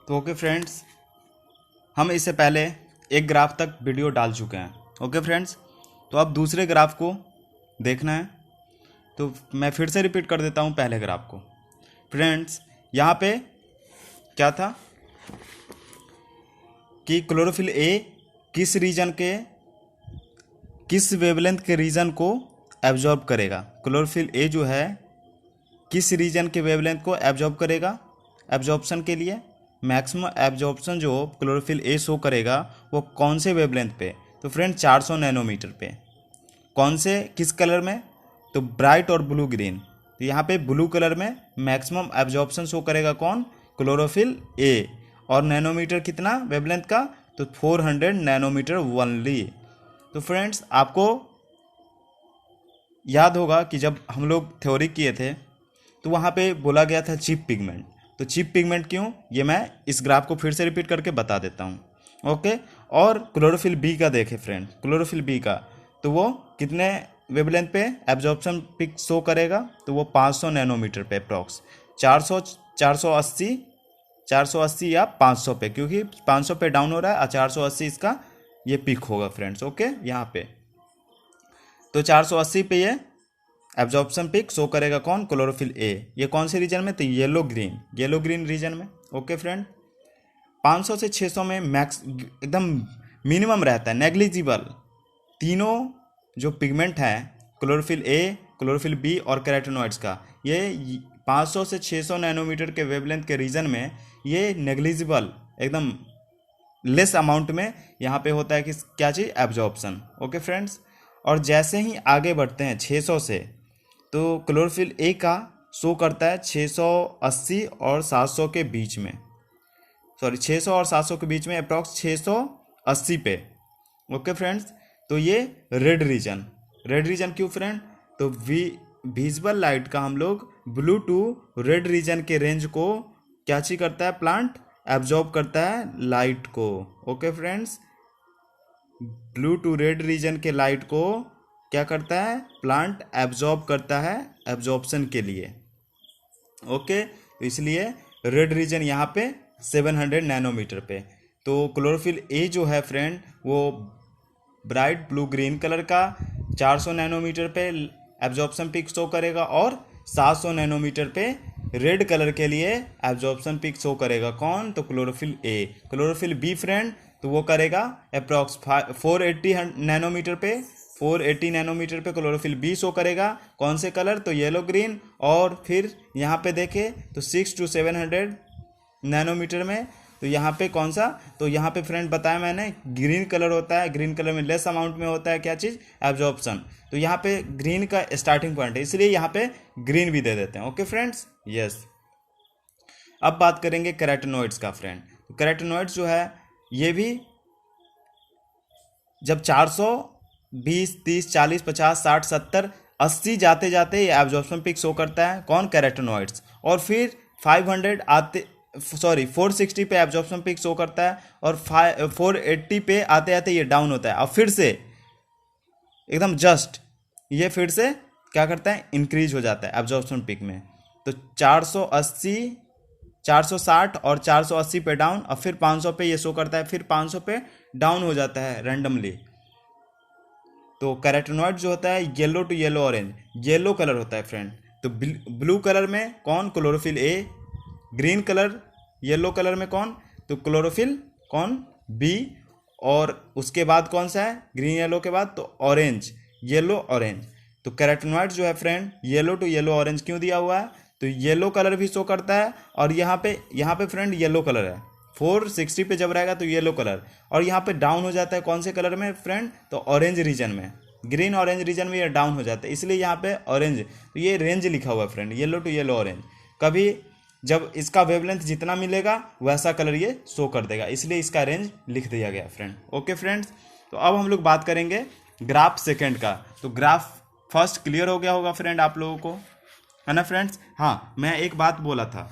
तो okay friends, हम इससे पहले एक ग्राफ तक वीडियो डाल चुके हैं। ओके फ्रेंड्स, तो अब दूसरे ग्राफ को देखना है, तो मैं फिर से रिपीट कर देता हूँ पहले ग्राफ को। फ्रेंड्स, यहाँ पे क्या था कि क्लोरोफिल ए किस रीजन के किस वेवलेंथ के रीजन को एब्जॉर्ब करेगा। क्लोरोफिल ए जो है किस रीजन के वेवलेंथ को एब्जॉर्ब करेगा। एब्जॉर्प्शन के लिए मैक्सिमम एब्जॉर्प्शन जो क्लोरोफिल ए शो करेगा वो कौन से वेवलेंथ पे, तो फ्रेंड 400 नैनोमीटर पे। कौन से, किस कलर में, तो ब्राइट और ब्लू ग्रीन। तो यहाँ पे ब्लू कलर में मैक्सिमम एब्जॉर्प्शन शो करेगा कौन, क्लोरोफिल ए। और नैनोमीटर कितना वेवलेंथ का, तो 400 नैनोमीटर ओनली। तो फ्रेंड्स, आपको याद होगा कि जब हम लोग थ्योरी किए थे तो वहाँ पे बोला गया था चीप पिगमेंट। तो चीप पिगमेंट क्यों, ये मैं इस ग्राफ को फिर से रिपीट करके बता देता हूँ। ओके, और क्लोरोफिल बी का देखें फ्रेंड, क्लोरोफिल बी का तो वो कितने वेवलेंथ पे एब्जॉर्प्शन पिक शो करेगा, तो वो 500 नैनोमीटर पे अप्रॉक्स। 400 480 या 500 पे, क्योंकि 500 पे डाउन हो रहा है और 480 इसका ये पिक होगा फ्रेंड्स। ओके, यहाँ पे तो 480 पे ये एब्जॉर्प्शन पिक शो करेगा कौन, क्लोरोफिल ए। ये कौन से रीजन में, तो येलो ग्रीन रीजन में। ओके फ्रेंड, 500 से 600 में मैक्स एकदम मिनिमम रहता है, नेग्लिजिबल। तीनों जो पिगमेंट हैं, क्लोरोफिल ए, क्लोरोफिल बी और कैरोटीनॉइड्स का, ये 500 से 600 नैनोमीटर के वेवलेंथ के रीजन में ये नेग्लिजिबल, एकदम लेस अमाउंट में यहाँ पे होता है कि क्या चीज़, एब्जॉर्प्शन। ओके फ्रेंड्स, और जैसे ही आगे बढ़ते हैं 600 से, तो क्लोरोफिल ए का शो करता है 680 और 700 के बीच में, सॉरी 600 और 700 के बीच में, अप्रॉक्स 680 पे। ओके फ्रेंड्स, तो ये रेड रीजन क्यों फ्रेंड, तो विजिबल लाइट का हम लोग ब्लू टू रेड रीजन के रेंज को क्या चीज करता है, प्लांट एब्जॉर्ब करता है लाइट को। Okay friends, blue to red region के लाइट को क्या करता है, प्लांट एब्जॉर्ब करता है एब्जॉर्प्शन के लिए। ओके, तो इसलिए रेड रीजन यहाँ पे 700 नैनोमीटर पे। तो क्लोरोफिल ए जो है फ्रेंड, वो ब्राइट ब्लू ग्रीन कलर का 400 नैनोमीटर पे एब्जॉर्प्शन पिक शो करेगा, और 700 नैनोमीटर पे रेड कलर के लिए एब्जॉर्प्शन पिक शो करेगा कौन, तो chlorophyll A. Chlorophyll be friend, तो वो करेगा अप्रॉक्स 480 नैनोमीटर पे, 480 नैनोमीटर पे क्लोरोफिल बी शो करेगा। कौन से कलर, तो येलो ग्रीन। और फिर यहाँ पे देखें तो 600 to 700 नैनोमीटर में, तो यहाँ पे कौन सा, तो यहाँ पे फ्रेंड बताया मैंने ग्रीन कलर होता है। ग्रीन कलर में लेस अमाउंट में होता है क्या चीज़, एब्जॉर्प्शन। तो यहाँ पे ग्रीन का स्टार्टिंग पॉइंट है, इसलिए यहाँ पे ग्रीन भी दे देते हैं। Okay friends, yes. अब बात करेंगे कैरोटीनॉइड्स का फ्रेंड। तो कैरोटीनॉइड्स जो है ये भी जब 400, 20, 30, 40, 50, 60, 70, 80 जाते जाते ये एब्जॉर्प्शन पिक शो करता है कौन, कैरोटीनॉइड्स। और फिर 500 आते, सॉरी 460 पे एब्जॉर्प्शन पिक शो करता है, और 480 पे आते आते ये डाउन होता है, और फिर से एकदम जस्ट ये फिर से क्या करता है, इंक्रीज हो जाता है एब्जॉर्प्शन पिक में। तो 480, 460 और 480 पे डाउन, और फिर 500 पे ये शो करता है, फिर 500 पे डाउन हो जाता है रैंडमली। तो कैरोटीनॉइड जो होता है yellow to yellow orange, yellow colour होता है फ्रेंड। तो ब्लू कलर में कौन, chlorophyll A. Green colour, yellow colour में कौन, तो क्लोरोफिल कौन, बी। और उसके बाद कौन सा है, ग्रीन येलो के बाद, तो ऑरेंज, येलो ऑरेंज। तो कैरोटीनॉइड जो है friend yellow to yellow orange क्यों दिया हुआ है, तो येलो कलर भी शो करता है। और यहाँ पे फ्रेंड येलो कलर है, 460 पे जब रहेगा तो येलो कलर, और यहाँ पे डाउन हो जाता है कौन से कलर में फ्रेंड, तो ऑरेंज रीजन में, ग्रीन ऑरेंज रीजन में ये डाउन हो जाता है, इसलिए यहाँ पे ऑरेंज। तो ये रेंज लिखा हुआ है friend, yellow to yellow orange. कभी जब इसका वेवलेंथ जितना मिलेगा वैसा कलर ये शो कर देगा, इसलिए इसका रेंज लिख दिया गया फ्रेंड। ओके फ्रेंड्स, तो अब हम लोग बात करेंगे ग्राफ सेकेंड का। तो ग्राफ फर्स्ट क्लियर हो गया होगा फ्रेंड आप लोगों को, है ना फ्रेंड्स। हाँ, मैं एक बात बोला था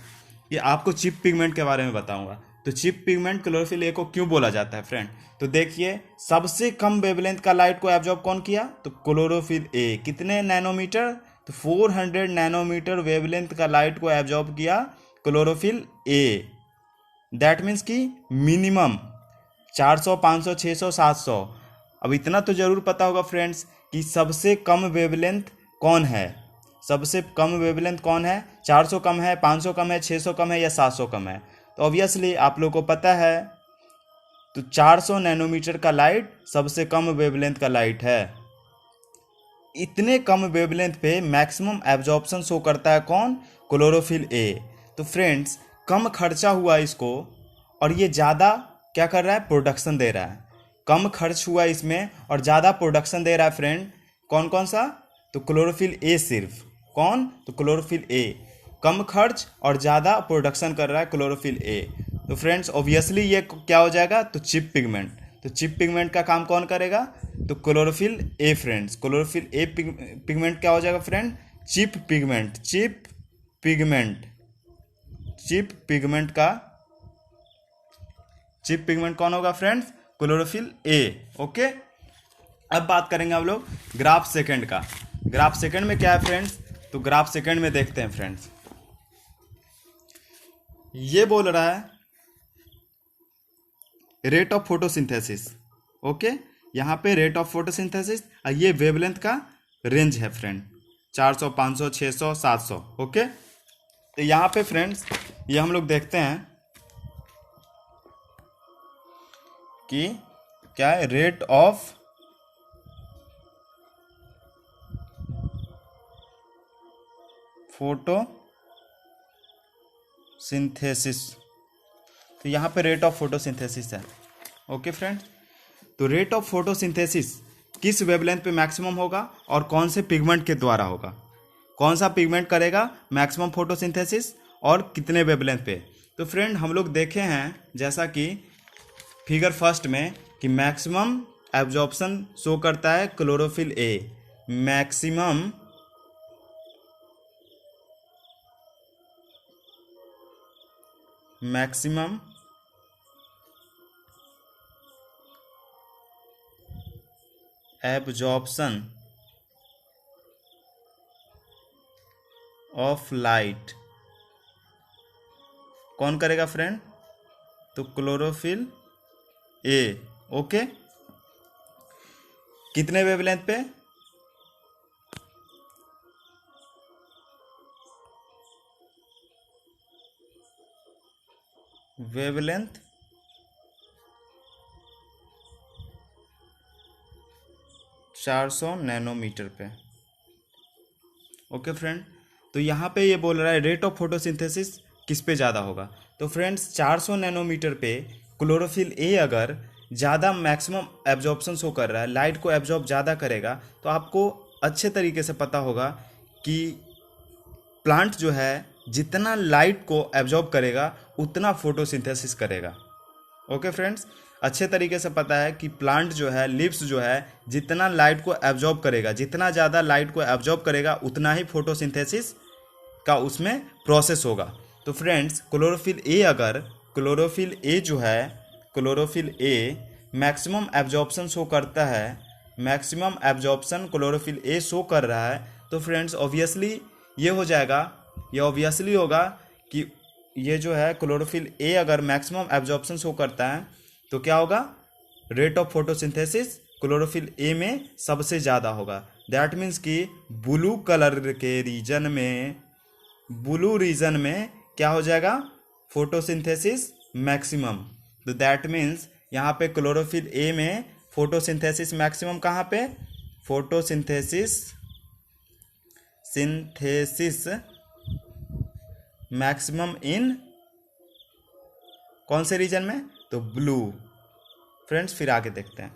कि आपको चिप पिगमेंट के बारे में बताऊंगा। तो चिप पिगमेंट क्लोरोफिल ए को क्यों बोला जाता है फ्रेंड, तो देखिए सबसे कम वेवलेंथ का लाइट को एब्जॉर्ब कौन किया, तो क्लोरोफिल ए। कितने नैनोमीटर, तो 400 नैनोमीटर वेवलेंथ का लाइट को एब्जॉर्ब किया क्लोरोफिल ए। दैट मीन्स कि मिनिमम 400, 500, 600, 700। अब इतना तो ज़रूर पता होगा फ्रेंड्स कि सबसे कम वेवलेंथ कौन है। सबसे कम वेवलेंथ कौन है? 400 कम है, 500 कम है, 600 कम है या 700 कम है? तो ऑब्वियसली आप लोग को पता है, तो 400 नैनोमीटर का लाइट सबसे कम वेवलेंथ का लाइट है। इतने कम वेवलेंथ पे मैक्सिमम एब्जॉर्प्शन शो करता है कौन? क्लोरोफिल ए। तो फ्रेंड्स कम खर्चा हुआ इसको, और ये ज़्यादा क्या कर रहा है? प्रोडक्शन दे रहा है। कम खर्च हुआ इसमें और ज़्यादा प्रोडक्शन दे रहा है फ्रेंड। कौन कौन सा? तो क्लोरोफिल ए सिर्फ। कौन? तो क्लोरोफिल ए। कम खर्च और ज़्यादा प्रोडक्शन कर रहा है क्लोरोफिल ए। तो फ्रेंड्स ऑब्वियसली ये क्या हो जाएगा? तो चिप पिगमेंट। तो चिप पिगमेंट का काम कौन करेगा? तो chlorophyll A friends. Chlorophyll A pigment क्या हो जाएगा friend? Chip pigment. Chip pigment. Chip pigment का चिप पिगमेंट कौन होगा फ्रेंड्स? Chlorophyll A. ओके, अब बात करेंगे हम लोग ग्राफ सेकंड का। ग्राफ सेकंड में क्या है फ्रेंड्स? तो ग्राफ सेकंड में देखते हैं फ्रेंड्स, ये बोल रहा है रेट ऑफ फोटोसिंथेसिस। ओके, यहाँ पे रेट ऑफ फोटोसिंथेसिस, ये वेवलेंथ का रेंज है फ्रेंड, 400, 500, 600, 700। ओके, तो यहाँ पे फ्रेंड्स ये हम लोग देखते हैं कि क्या है? Rate of photosynthesis. तो यहाँ पे रेट ऑफ फोटोसिंथेसिस है। ओके फ्रेंड्स, तो रेट ऑफ फोटोसिंथेसिस किस वेवलेंथ पे मैक्सिमम होगा और कौन से पिगमेंट के द्वारा होगा? कौन सा पिगमेंट करेगा मैक्सिमम फोटोसिंथेसिस और कितने वेवलेंथ पे? तो फ्रेंड हम लोग देखे हैं जैसा कि फिगर फर्स्ट में कि मैक्सिमम एब्जॉर्प्शन शो करता है chlorophyll A. Maximum absorption of light कौन करेगा फ्रेंड? तो क्लोरोफिल ए। ओके, कितने वेवलेंथ पे? वेवलेंथ 400 नैनोमीटर पे। ओके फ्रेंड, तो यहाँ पे ये बोल रहा है रेट ऑफ फोटोसिंथेसिस किस पे ज़्यादा होगा? तो फ्रेंड्स 400 नैनोमीटर पे क्लोरोफिल ए अगर ज़्यादा मैक्सिमम एब्जॉर्प्शन शो कर रहा है, लाइट को एब्जॉर्ब ज़्यादा करेगा, तो आपको अच्छे तरीके से पता होगा कि प्लांट जो है जितना लाइट को एब्जॉर्ब करेगा उतना फोटोसिंथेसिस करेगा। ओके फ्रेंड्स, अच्छे तरीके से पता है कि प्लांट जो है, लीव्स जो है, जितना लाइट को एब्जॉर्ब करेगा, जितना ज़्यादा लाइट को एब्जॉर्ब करेगा उतना ही फोटोसिंथेसिस का उसमें प्रोसेस होगा। तो फ्रेंड्स क्लोरोफिल ए अगर क्लोरोफिल ए जो है, chlorophyll A maximum absorption show करता है, maximum absorption chlorophyll A show कर रहा है, तो फ्रेंड्स ऑब्वियसली ये हो जाएगा, ये ऑब्वियसली होगा कि ये जो है क्लोरोफिल ए अगर मैक्सिमम एब्जॉर्प्शन शो करता है तो क्या होगा? Rate of photosynthesis chlorophyll A में सबसे ज़्यादा होगा। दैट मीन्स कि ब्लू कलर के रीजन में, ब्लू रीजन में क्या हो जाएगा? Photosynthesis maximum. तो दैट मीन्स यहाँ पे क्लोरोफिल ए में फोटोसिंथेसिस मैक्सिमम कहाँ पे? फोटोसिंथेसिस मैक्सिमम इन कौन से रीजन में? तो ब्लू। फ्रेंड्स फिर आगे देखते हैं।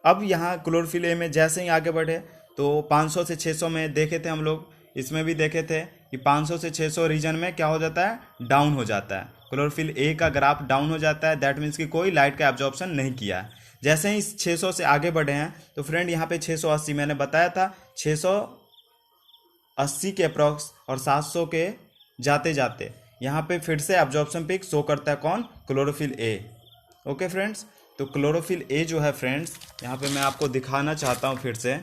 अब यहाँ क्लोरोफिल ए में जैसे ही आगे बढ़े तो 500 से 600 में देखे थे हम लोग, इसमें भी देखे थे कि 500 से 600 रीजन में क्या हो जाता है? डाउन हो जाता है। क्लोरोफिल ए का ग्राफ डाउन हो जाता है। दैट मीन्स कि कोई लाइट का एब्जॉर्प्शन नहीं किया है। जैसे ही 600 से आगे बढ़े हैं तो फ्रेंड यहाँ पे 680 मैंने बताया था, 680 के अप्रॉक्स और 700 के जाते जाते यहाँ पे फिर से एब्जॉर्प्शन पिक शो करता है कौन? क्लोरोफिल ए। ओके फ्रेंड्स, तो क्लोरोफिल ए जो है फ्रेंड्स, यहाँ पे मैं आपको दिखाना चाहता हूँ फिर से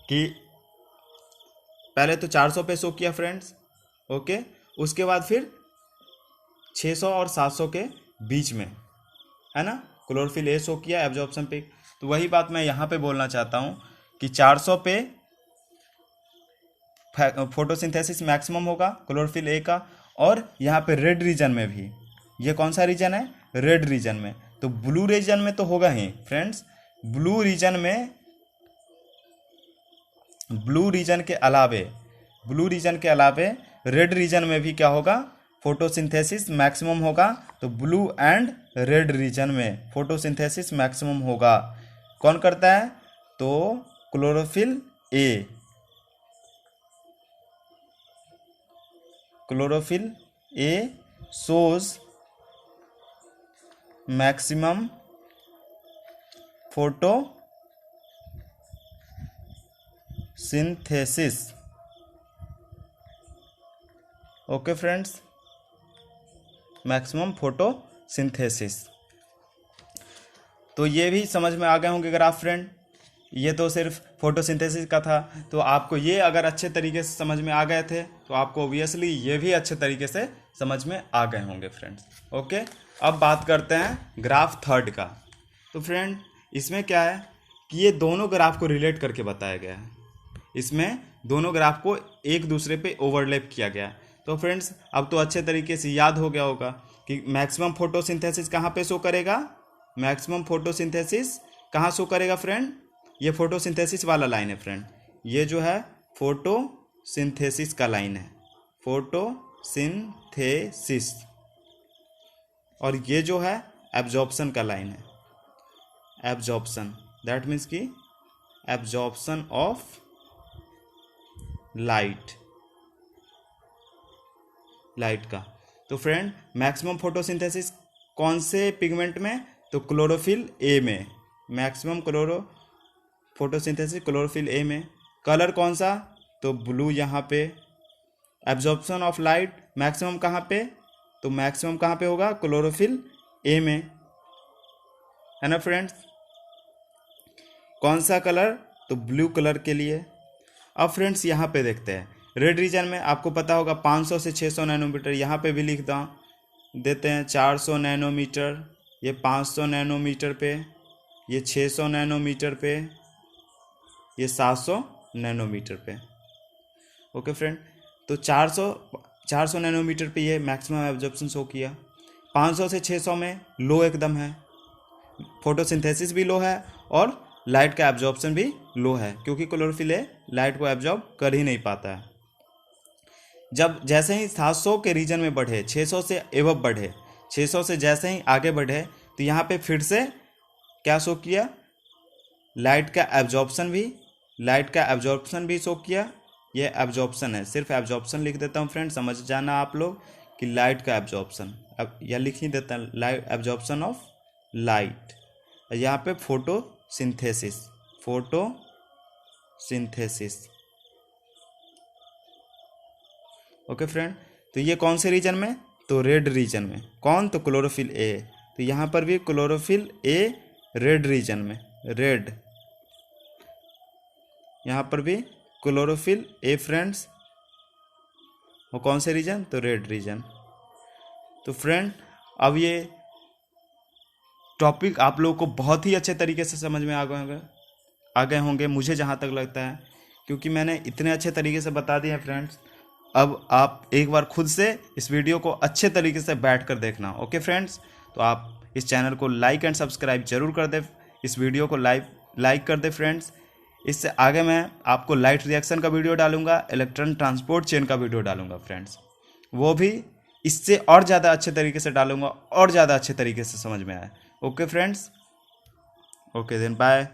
कि पहले तो 400 पे शो किया फ्रेंड्स। ओके, उसके बाद फिर 600 और 700 के बीच में, है ना, क्लोरोफिल ए शो किया एब्जॉर्प्शन पीक। तो वही बात मैं यहाँ पे बोलना चाहता हूँ कि 400 पे फोटोसिंथेसिस मैक्सिमम होगा क्लोरोफिल ए का, और यहाँ पे रेड रीजन में भी, ये कौन सा रीजन है, रेड रीजन में, तो ब्लू रीजन में तो होगा ही फ्रेंड्स। ब्लू रीजन में, ब्लू रीजन के अलावे रेड रीजन में भी क्या होगा, फोटोसिंथेसिस मैक्सिमम होगा। तो ब्लू एंड रेड रीजन में फोटोसिंथेसिस मैक्सिमम होगा। कौन करता है, तो chlorophyll A, chlorophyll A shows maximum photosynthesis। Okay friends, maximum photosynthesis. तो ये भी समझ में आ गए होंगे अगर आप फ्रेंड, ये तो सिर्फ फोटोसिंथेसिस का था। तो आपको ये अगर अच्छे तरीके से समझ में आ गए थे तो आपको ऑब्वियसली ये भी अच्छे तरीके से समझ में आ गए होंगे फ्रेंड्स। ओके, अब बात करते हैं ग्राफ थर्ड का। तो फ्रेंड इसमें क्या है कि ये दोनों ग्राफ को रिलेट करके बताया गया है, इसमें दोनों ग्राफ को एक दूसरे पे ओवरलैप किया गया है। तो फ्रेंड्स अब तो अच्छे तरीके से याद हो गया होगा कि मैक्सिमम फोटोसिंथेसिस कहाँ पे शो करेगा, मैक्सिमम फोटोसिंथेसिस कहाँ शो करेगा फ्रेंड, ये फोटोसिंथेसिस वाला लाइन है फ्रेंड, ये जो है फोटोसिंथेसिस का लाइन है, फोटोसिंथेसिस, और ये जो है एब्जॉर्प्शन का लाइन है, एब्जॉर्प्शन, दैट मीन्स कि एब्जॉर्प्शन ऑफ लाइट का। तो फ्रेंड मैक्सिमम फोटोसिंथेसिस कौन से पिगमेंट में, तो क्लोरोफिल ए में, मैक्सिमम फोटोसिंथेसिस क्लोरोफिल ए में। कलर कौन सा, तो ब्लू यहाँ पे। एब्जॉर्प्शन ऑफ लाइट मैक्सिमम कहाँ पे, तो मैक्सिमम कहाँ पे होगा, क्लोरोफिल ए में, है ना फ्रेंड्स। कौन सा कलर, तो ब्लू कलर के लिए। अब फ्रेंड्स यहाँ पे देखते हैं रेड रीजन में, आपको पता होगा 500 से 600 नैनोमीटर, यहाँ पे भी लिख देते हैं 400 नैनोमीटर, ये 500 नैनोमीटर पे, ये 600 नैनोमीटर पे, ये 700 नैनोमीटर पे। ओके फ्रेंड, तो 400 नैनोमीटर पे ये मैक्सिमम एब्जॉर्प्शन शो किया। 500 से 600 में लो एकदम है, फोटोसिंथेसिस भी लो है और लाइट का एब्जॉर्प्शन भी लो है, क्योंकि क्लोरोफिल ए लाइट को एब्जॉर्ब कर ही नहीं पाता है। जब जैसे ही 700 के रीजन में बढ़े, 600 से एवब बढ़े, 600 से जैसे ही आगे बढ़े, तो यहाँ पे फिर से क्या शो किया, लाइट का एब्जॉर्प्शन भी शो किया। ये एब्जॉर्प्शन है, सिर्फ एब्जॉर्प्शन लिख देता हूँ फ्रेंड, समझ जाना आप लोग कि लाइट का एब्जॉर्प्शन, अब यह लिख ही देता है, लाइट एब्जॉर्प्शन ऑफ लाइट। यहाँ पे फोटोसिंथेसिस, ओके फ्रेंड। तो ये कौन से रीजन में, तो रेड रीजन में। कौन, तो क्लोरोफिल ए। तो यहाँ पर भी क्लोरोफिल ए रेड रीजन में, रेड, यहाँ पर भी क्लोरोफिल ए फ्रेंड्स, वो कौन से रीजन, तो रेड रीजन। तो फ्रेंड अब ये टॉपिक आप लोगों को बहुत ही अच्छे तरीके से समझ में आ गए होंगे मुझे जहाँ तक लगता है, क्योंकि मैंने इतने अच्छे तरीके से बता दिए हैं फ्रेंड्स। अब आप एक बार खुद से इस वीडियो को अच्छे तरीके से बैठ कर देखना। ओके फ्रेंड्स, तो आप इस चैनल को लाइक एंड सब्सक्राइब जरूर कर दे, इस वीडियो को लाइक कर दे फ्रेंड्स। इससे आगे मैं आपको लाइट रिएक्शन का वीडियो डालूंगा, इलेक्ट्रॉन ट्रांसपोर्ट चेन का वीडियो डालूंगा फ्रेंड्स, वो भी इससे और ज़्यादा अच्छे तरीके से डालूंगा और ज़्यादा अच्छे तरीके से समझ में आए। Okay friends, okay then bye.